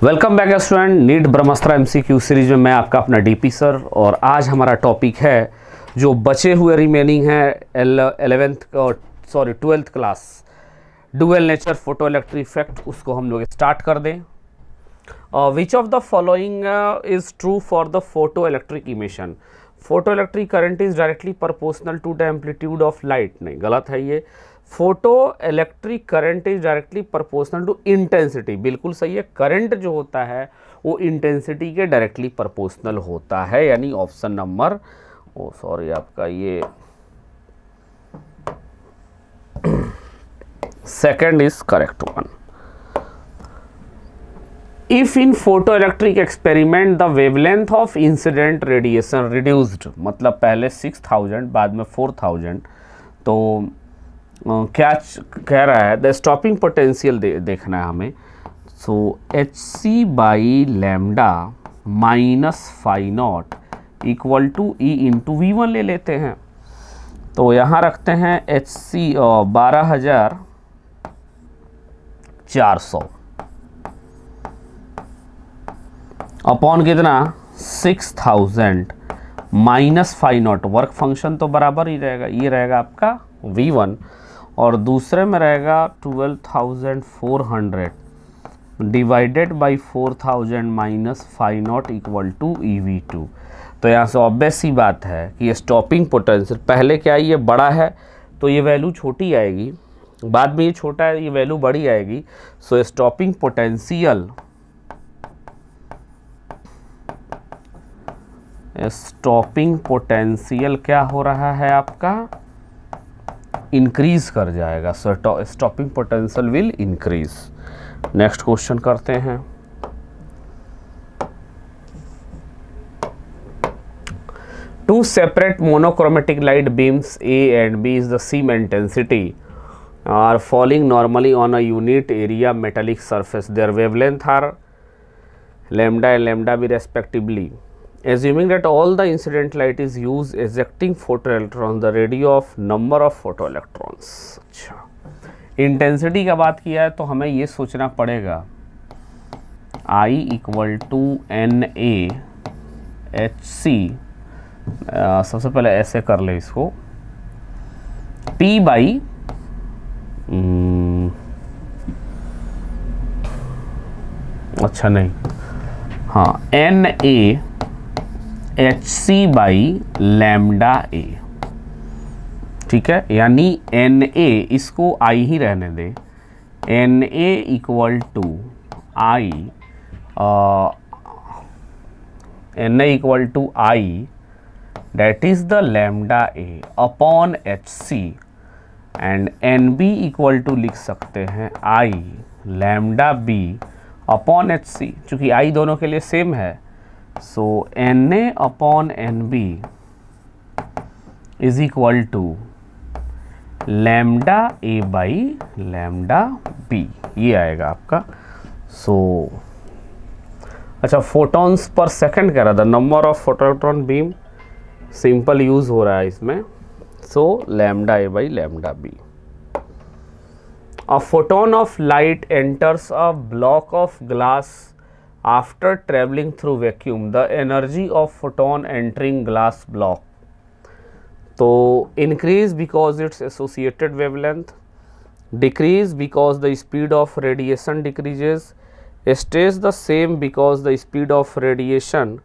Welcome back student, NEET ब्रह्मास्त्र MCQ series में मैं आपका अपना डीपी सर। और आज हमारा टॉपिक है जो बचे हुए रिमेनिंग है 12th class dual nature photo electric effect, उसको हम लोग स्टार्ट कर दें। Which of the following is true for the photo electric emission? Photo electric current is directly proportional to the amplitude of light. नहीं, गलत है ये। Photo electric current is directly proportional to intensity, बिल्कुल सही है। Current जो होता है वो इंटेंसिटी के डायरेक्टली प्रोपोर्शनल होता है, यानी ऑप्शन नंबर आपका ये second is correct one. If in photo electric experiment the wavelength of incident radiation reduced, मतलब पहले 6000 बाद में 4000, तो क्या कह रहा है? द स्टॉपिंग पोटेंशियल देखना है हमें। So H C by lambda minus phi not equal to E into V one ले लेते हैं। तो यहाँ रखते हैं एच सी 12400 अपॉन कितना 6000 minus phi not. Work function तो बराबर ही रहेगा, ये रहेगा आपका V1 और दूसरे में रहेगा 12400 divided by 4000 minus phi not equal to EV2। तो यहाँ से ऑब्वियस सी बात है कि ये स्टॉपिंग पोटेंशियल, पहले क्या है ये बड़ा है तो ये वैल्यू छोटी आएगी, बाद में ये छोटा है ये वैल्यू बड़ी आएगी। सो स्टॉपिंग पोटेंशियल क्या हो रहा है आपका? इंक्रीज कर जाएगा। So stopping potential will increase. Next question करते हैं। Two separate monochromatic light beams A and B is the same intensity are falling normally on a unit area metallic surface. Their wavelength are lambda and lambda b respectively. Assuming that all the incident light is used ejecting photoelectrons, the radio of number of photoelectrons. अच्छा, intensity का बात किया है तो हमें ये सोचना पड़ेगा I इक्वल टू NaHC। सबसे पहले ऐसे कर ले इसको, P बाई अच्छा नहीं, हाँ NaHC बाई लैम्डा ए, ठीक है। यानी Na इसको I ही रहने दे, Na equal to I Na equal to I that is the lambda A upon HC and NB equal to लिख सकते हैं I lambda B upon HC, चूँकि I दोनों के लिए सेम है। सो Na upon NB is equal to lambda A by lambda B, ये आएगा आपका। सो अच्छा, फोटॉन्स पर सेकंड कह रहा था, number of photoelectron beam simple use हो रहा है इसमें। सो lambda A by lambda B। A photon of light enters a block of glass after traveling through vacuum. The energy of photon entering glass block तो increase because its associated wavelength, decrease because the speed of radiation decreases, stays the same because the speed of radiation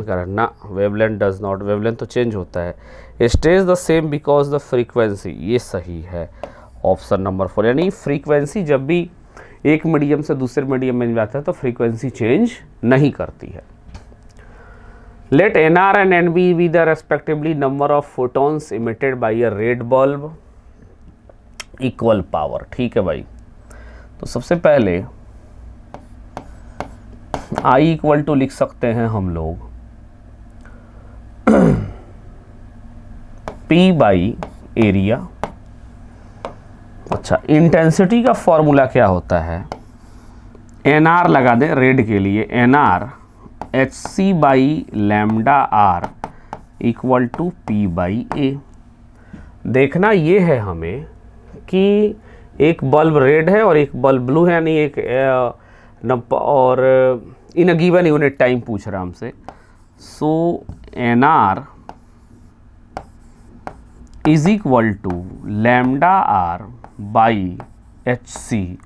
करना, wavelength does not, wavelength तो change होता है, stays the same because the frequency, ये सही है option number 4। यानी frequency जब भी एक मीडियम से दूसरे मीडियम में जाता है तो फ्रीक्वेंसी चेंज नहीं करती है। Let NR and NB be the respectively number of photons emitted by a red bulb, equal power। ठीक है भाई, तो सबसे पहले I इक्वल टू लिख सकते हैं हम लोग P बाई एरिया। अच्छा, इंटेंसिटी का फॉर्मूला क्या होता है? NR लगा दें रेड के लिए, NR HC by lambda R equal to P by A। देखना ये है हमें कि एक बल्ब रेड है और एक बल्ब ब्लू है, यानी एक और in a given unit time पूछ रहा हमसे। So NR is equal to lambda R by HC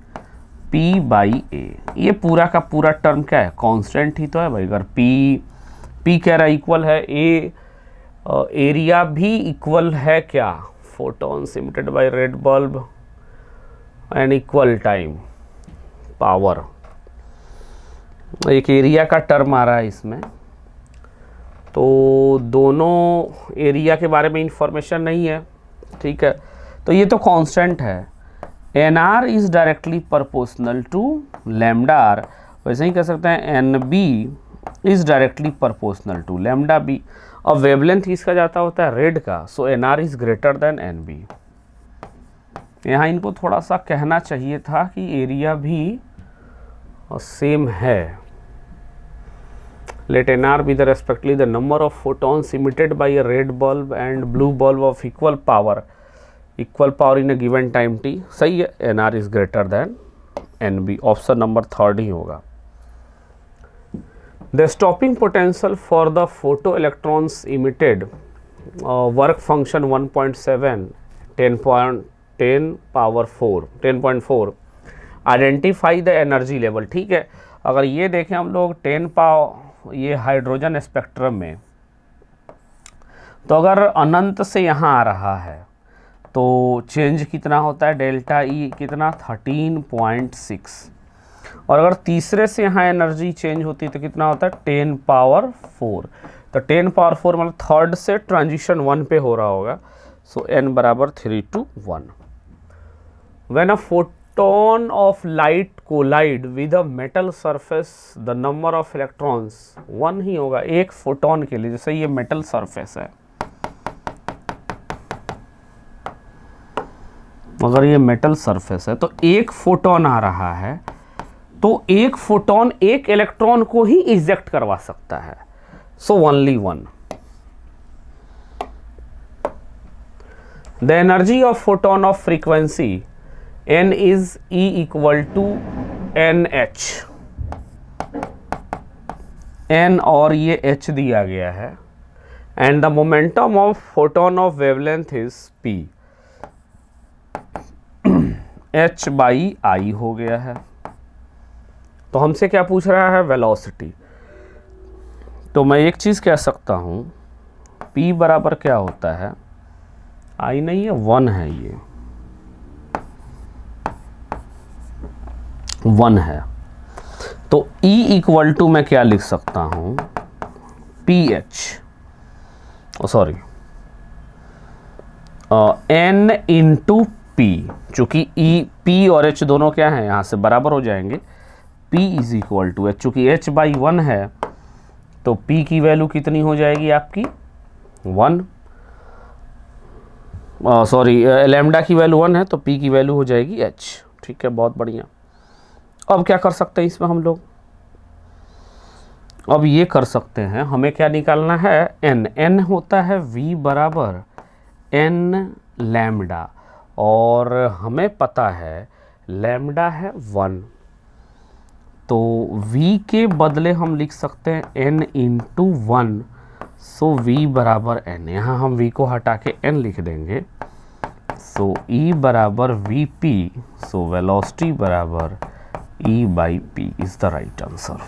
P by A। ये पूरा का पूरा टर्म क्या है, कांस्टेंट ही तो है भाई। अगर P कह रहा इक्वल है A, एरिया भी इक्वल है क्या, photons emitted by red bulb and equal time power, एक एरिया का टर्म आ रहा है इसमें। तो दोनों एरिया के बारे में इंफॉर्मेशन नहीं है, ठीक है। तो ये तो कांस्टेंट है। NR is directly proportional to lambda R, वैसे ही कह सकते हैं NB is directly proportional to lambda B। अब वेवलेंथ किसका जाता होता है, रेड का, so NR is greater than NB। यहाँ इनको थोड़ा सा कहना चाहिए था कि एरिया भी सेम है। Let NR be the respectively the number of photons emitted by a red bulb and blue bulb of equal power in a given time t। सही है, NR is greater than NB। Option number 3 ही होगा। The stopping potential for the photoelectrons emitted work function 1.7 10.4 identify the energy level। ठीक है, अगर ये देखें हम लोग 10 पावर ये हाइड्रोजन स्पेक्ट्रम में, तो अगर अनंत से यहाँ आ रहा है तो चेंज कितना होता है, डेल्टा E कितना 13.6। और अगर तीसरे से यहाँ एनर्जी चेंज होती है तो कितना होता है 10 पावर 4। तो 10 पावर 4 मतलब थर्ड से ट्रांजिशन 1 पे हो रहा होगा। सो n बराबर 3 to 1। When a photon of light collide with a metal surface the number of electrons 1 ही होगा एक फोटोन के लिए। जैसे ये मेटल सरफेस है, अगर ये मेटल सरफेस है तो एक फोटोन आ रहा है, तो एक फोटोन एक इलेक्ट्रॉन को ही इजेक्ट करवा सकता है। So only 1। The energy of photon of frequency n is E equal to NH। n और ये h दिया गया है, and the momentum of photon of wavelength is p। h by I हो गया है। तो हमसे क्या पूछ रहा है, वेलोसिटी। तो मैं एक चीज कह सकता हूं, p बराबर क्या होता है, I नहीं है 1 है, ये 1 है। तो E इक्वल टू मैं क्या लिख सकता हूं, PH sorry N into P। चूंकि E P और H दोनों क्या है यहां से बराबर हो जाएंगे। P is equal to H, चूंकि H बाई 1 है तो P की वैल्यू कितनी हो जाएगी आपकी 1। सॉरी लैम्डा की वैल्यू 1 है तो P की वैल्यू हो जाएगी H। ठीक है, बहुत बढ़िया। अब क्या कर सकते हैं इसमें हम लोग, अब ये कर सकते हैं, हमें क्या निकालना है, n होता है V बराबर n लैम्डा, और हमें पता है लैम्डा है 1। तो V के बदले हम लिख सकते हैं n इंटू 1। सो V बराबर n, यहाँ हम V को हटा के n लिख देंगे। सो E बराबर VP, सो वेलोसिटी बराबर E by P is the right answer.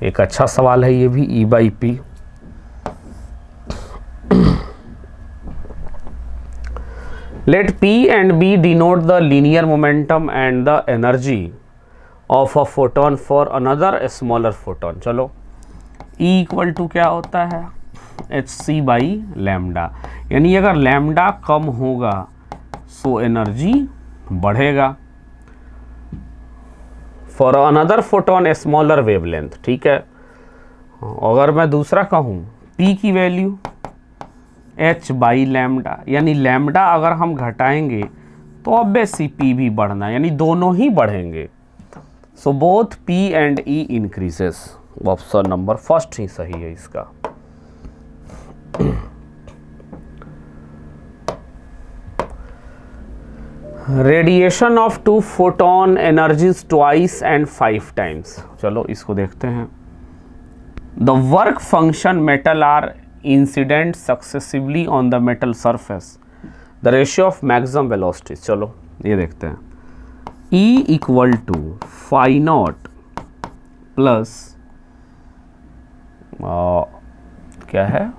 एक अच्छा सवाल है ये भी, E by P। Let P and B denote the linear momentum and the energy of a photon for another smaller photon. चलो E equal to क्या होता है, HC बाई लैम्डा, यानी अगर लैम्डा कम होगा सो एनर्जी बढ़ेगा for another photon smaller wavelength. ठीक है, अगर मैं दूसरा कहूँ P की वैल्यू H बाई लैम्डा, यानी लैम्डा अगर हम घटाएंगे तो ऑब्वियसली P भी बढ़ना, यानी दोनों ही बढ़ेंगे। So both P and E increases. Option number first ही सही है इसका। Radiation of 2 photon energies twice and 5 times. चलो इसको देखते हैं। The work function metal are incident successively on the metal surface, the ratio of maximum velocity. चलो ये देखते हैं। E equal to phi not plus क्या है,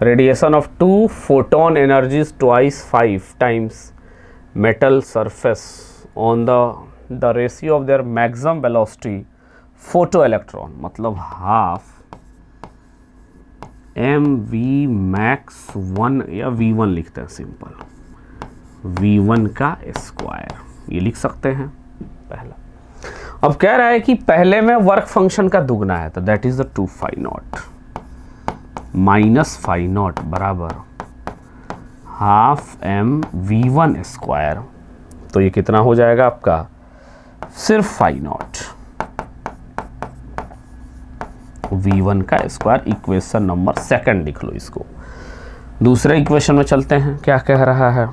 radiation of 2 photon energies twice 5 times metal surface on the ratio of their maximum velocity photo electron, मतलब half mv max 1 या v1 लिखते हैं सिंपल, v1 का स्क्वायर, ये लिख सकते हैं पहला। अब कह रहा है कि पहले में वर्क फंक्शन का दुगना है, तो that is the 2 phi not minus phi not बराबर हाफ एम v1 स्क्वायर। तो ये कितना हो जाएगा आपका, सिर्फ फाई नॉट v1 का स्क्वायर। इक्वेशन नंबर सेकंड लिख लो इसको। दूसरे इक्वेशन में चलते हैं, क्या कह रहा है।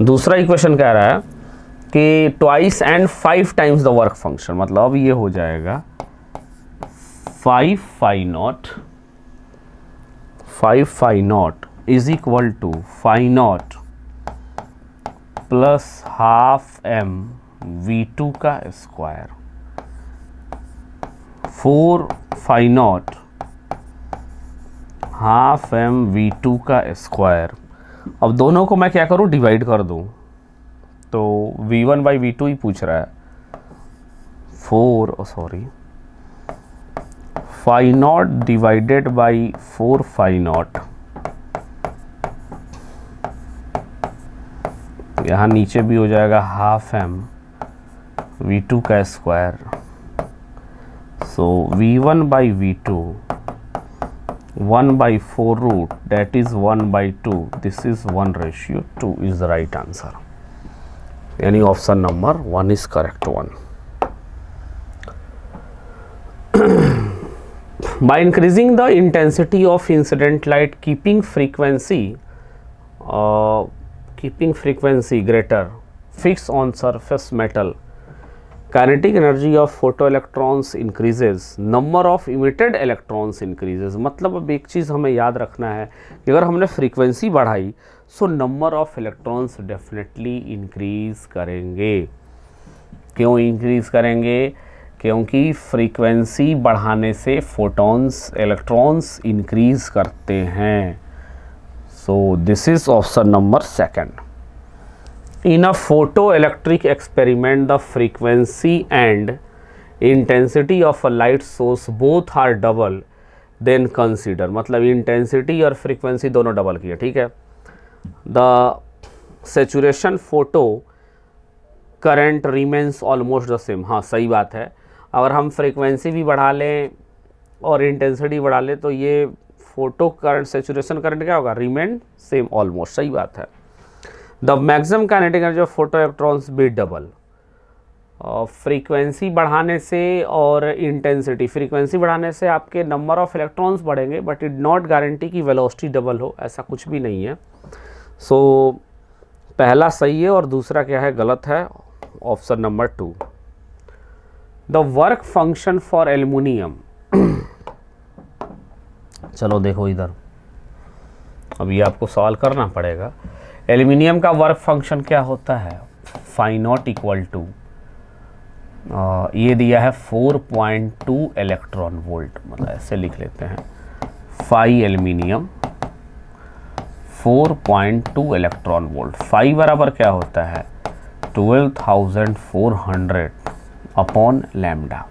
दूसरा इक्वेशन कह रहा है कि twice and 5 times the work function, मतलब अब ये हो जाएगा 5 phi not is equal to phi not plus half M v2 का square, 4 phi not half M v2 का स्क्वायर। अब दोनों को मैं क्या करूं, डिवाइड कर दूं, तो v1 बाई v2 ही पूछ रहा है। 4 phi not divided by 4 phi not, यहाँ नीचे भी हो जाएगा हाफ एम v2 का स्क्वायर। सो v1 by v2 1/4 root, that is 1/2, this is 1:2 is the right answer. यानी option number 1 is correct one. By increasing the intensity of incident light, keeping frequency greater, fixed on surface metal, kinetic energy of photoelectrons increases, number of emitted electrons increases। मतलब अब एक चीज़ हमें याद रखना है कि अगर हमने फ्रीक्वेंसी बढ़ाई so number of electrons definitely increase करेंगे। क्यों इंक्रीज करेंगे? क्योंकि फ्रीक्वेंसी बढ़ाने से फोटॉन्स इलेक्ट्रॉन्स इंक्रीज करते हैं। So this is option number second. In a photoelectric experiment, the frequency and intensity of a light source both are double, then consider, मतलब intensity और frequency दोनों डबल की है, ठीक है। The saturation photo current remains almost the same, हाँ सही बात है। अगर हम frequency भी बढ़ा लें और intensity बढ़ा लें तो ये फोटो करंट saturation करंट क्या होगा, remain same almost, सही बात है। The maximum kinetic energy of photo electrons be double. Frequency बढ़ाने से और इंटेंसिटी, फ्रीक्वेंसी बढ़ाने से आपके नंबर ऑफ इलेक्ट्रॉन्स बढ़ेंगे, बट इट नॉट गारंटी कि वेलोसिटी डबल हो, ऐसा कुछ भी नहीं है। सो पहला सही है और दूसरा क्या है, गलत है, option number 2। The work function for aluminium, चलो देखो इधर, अब ये आपको सॉल्व करना पड़ेगा। एल्युमिनियम का वर्क फंक्शन क्या होता है, फाई नॉट इक्वल टू, ये दिया है 4.2 इलेक्ट्रॉन वोल्ट, मतलब ऐसे लिख लेते हैं, phi aluminium 4.2 electron volt. Phi बराबर क्या होता है, 12,400 अपॉन लैम्डा।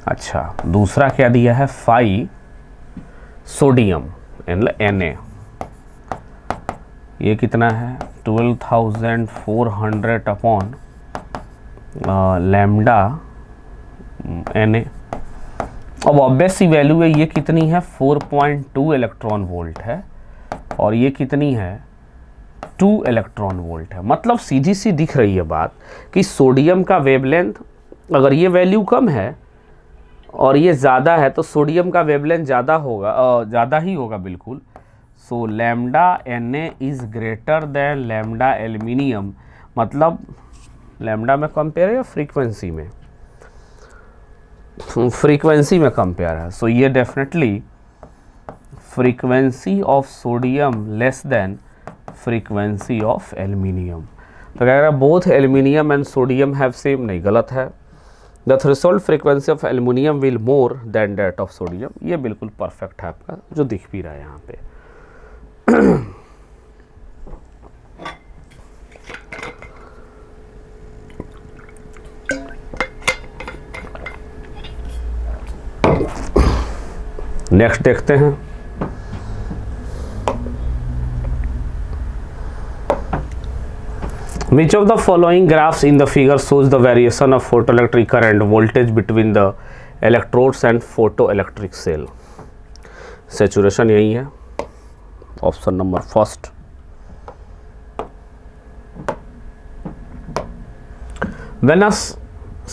अच्छा, दूसरा क्या दिया है, फाई सोडियम Na, ये कितना है, 12,400 अपॉन लैम्डा Na। अब ऑब्वियस सी वैल्यू है, ये कितनी है, 4.2 इलेक्ट्रॉन वोल्ट है और ये कितनी है, 2 इलेक्ट्रॉन वोल्ट है। मतलब सीधी सी दिख रही है बात कि सोडियम का वेवलेंथ, अगर ये वैल्यू कम है और ये ज़्यादा है तो सोडियम का वेवलेंथ ज़्यादा होगा, ज़्यादा ही होगा बिल्कुल। सो lambda Na is greater then lambda aluminium, मतलब लैम्डा में कंपेयर या फ्रीक्वेंसी में, फ्रीक्वेंसी में कंपेयर है। सो ये definitely frequency of sodium less than frequency of aluminium. तो कह रहा है both aluminium and sodium have same, नहीं, गलत है। The threshold frequency of aluminium will more than that of sodium, ये बिल्कुल परफेक्ट है आपका, जो दिख भी रहा है यहाँ पे। नेक्स्ट देखते हैं। Which of the following graphs in the figure shows the variation of photoelectric current voltage between the electrodes and photoelectric cell? Saturation यही है, option number first. When a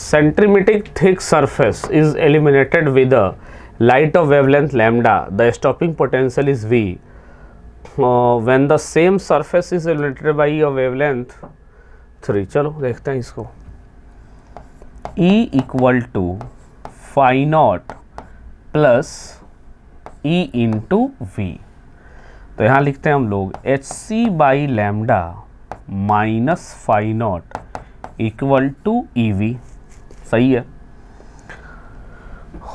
centrimetric thick surface is illuminated with a light of wavelength lambda, the stopping potential is V. When the same surface is illuminated by a wavelength 3, चलो देखते हैं इसको। E equal to phi not plus E into V. तो यहाँ लिखते हैं हम लोग H C by lambda minus phi not equal to E V, सही है।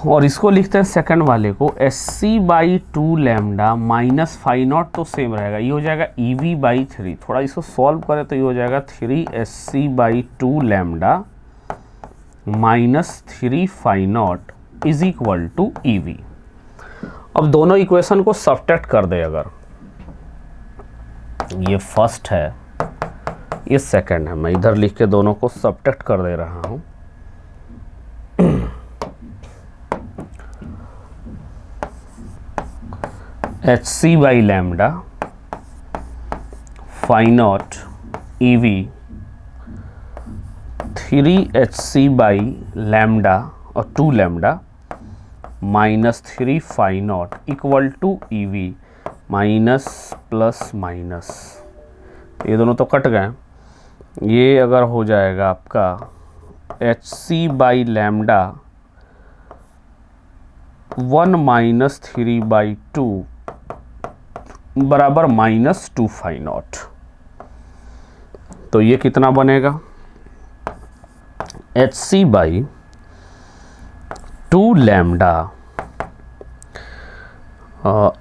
और इसको लिखते हैं सेकंड वाले को S C by two lambda minus phi not, तो सेम रहेगा, ये हो जाएगा ई वी बाई 3। थोड़ा इसको सॉल्व करें तो ये हो जाएगा 3 S C by two lambda minus 3 phi not is equal to E V. अब दोनों इक्वेशन को सब्ट्रैक्ट कर दे, अगर ये फर्स्ट है ये सेकंड है, मैं इधर लिख के दोनों को सब्ट्रैक्ट कर दे रहा हूँ। H C by lambda phi naught E V 3 H C by lambda और 2 lambda minus 3 phi not equal to E V minus plus minus, ये दोनों तो कट गए। ये अगर हो जाएगा आपका H C by lambda 1 minus 3 by 2 बराबर माइनस 2 फाई नॉट। तो ये कितना बनेगा H C by 2 lambda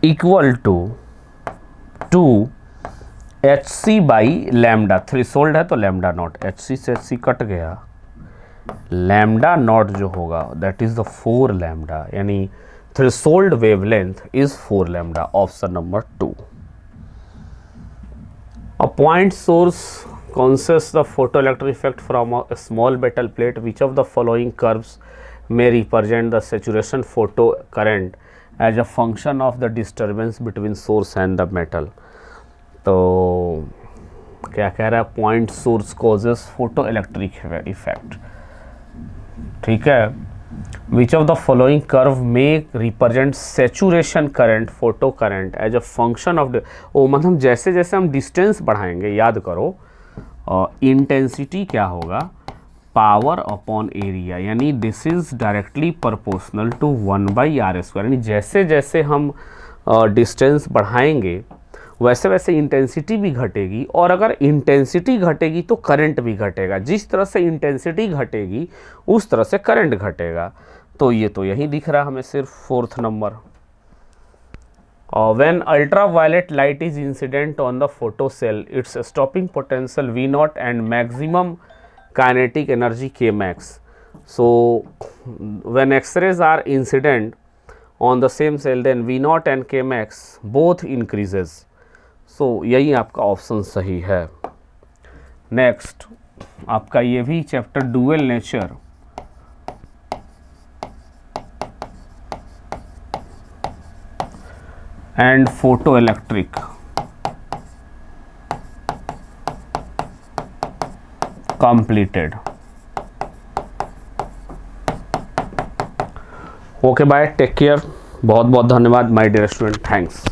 equal to 2 H C by lambda, threshold है तो लैम्डा नॉट, एच सी से एच सी कट गया, लैम्डा नॉट जो होगा दैट इज द 4 लैम्डा, यानी threshold wavelength is 4 lambda, option number 2. A point source consists the photoelectric effect from a small metal plate. Which of the following curves may represent the saturation photo current as a function of the disturbance between source and the metal? तो क्या कह रहा है, point source causes photoelectric effect, ठीक है। Which of the following curve may represent saturation current photo current as a function of the, मतलब जैसे जैसे हम डिस्टेंस बढ़ाएंगे, याद करो इंटेंसिटी क्या होगा, पावर अपॉन एरिया, यानी this is directly proportional to 1/r², यानी जैसे जैसे हम डिस्टेंस बढ़ाएंगे वैसे वैसे इंटेंसिटी भी घटेगी, और अगर इंटेंसिटी घटेगी तो करंट भी घटेगा, जिस तरह से इंटेंसिटी घटेगी उस तरह से करंट घटेगा। तो ये तो यही दिख रहा हमें सिर्फ 4th नंबर। When ultraviolet light is incident on the photocell, its stopping potential V not and maximum kinetic energy K max. So when X-rays are incident on the same cell then V not and K max both increases. So यही आपका option सही है। Next आपका ये भी chapter dual nature, and photoelectric, completed. Okay bye, take care, बहुत बहुत धन्यवाद माय डियर स्टूडेंट, थैंक्स।